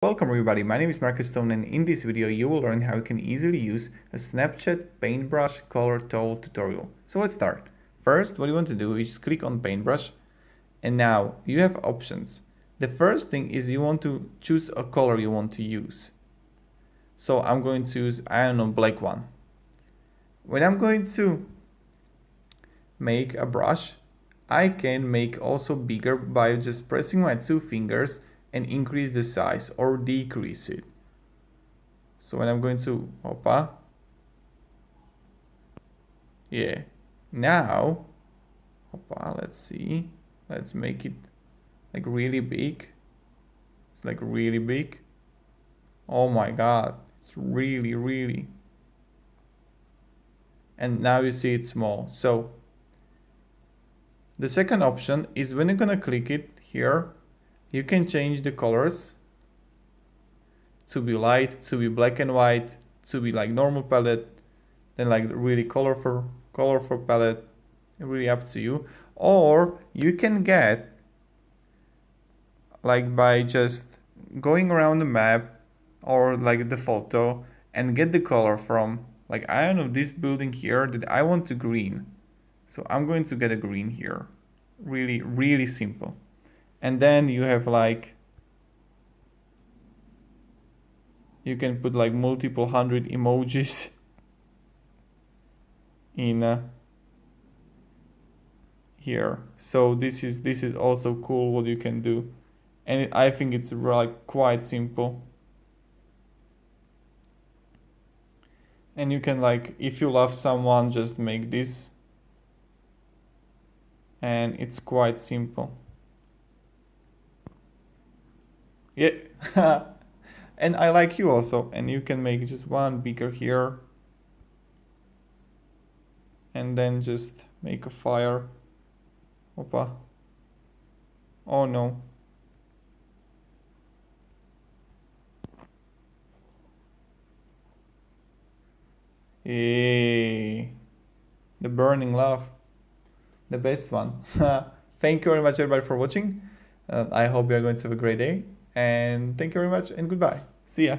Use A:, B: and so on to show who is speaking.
A: Welcome everybody, my name is Marcus Stone, and in this video you will learn how you can easily use a Snapchat PaintBrush color tool tutorial. So let's start. First, what you want to do is just click on PaintBrush, and now you have options. The first thing is you want to choose a color you want to use. So I'm going to use, I don't know, black one. When I'm going to make a brush, I can make also bigger by just pressing my two fingers and increase the size or decrease it. So when I'm going to yeah, now let's see, let's make it like really big. It's like really big. Oh my god, it's really, and now you see it's small. So the second option is when you're gonna click it here, you can change the colors to be light, to be black and white, to be like normal palette, then like really colorful palette, really up to you. Or you can get like by just going around the map or like the photo and get the color from, like, I don't know, this building here that I want to green. So I'm going to get a green here. Really simple. And then you have like, you can put like multiple hundred emojis in here. So this is also cool what you can do, and I think it's like quite simple. And you can, like, if you love someone, just make this, and it's quite simple. Yeah. And I like you also, and you can make just one bigger here, and then just make a fire. Oh no. Hey, the burning love, the best one. Thank you very much everybody for watching. I hope you're going to have a great day, and thank you very much and goodbye. See ya.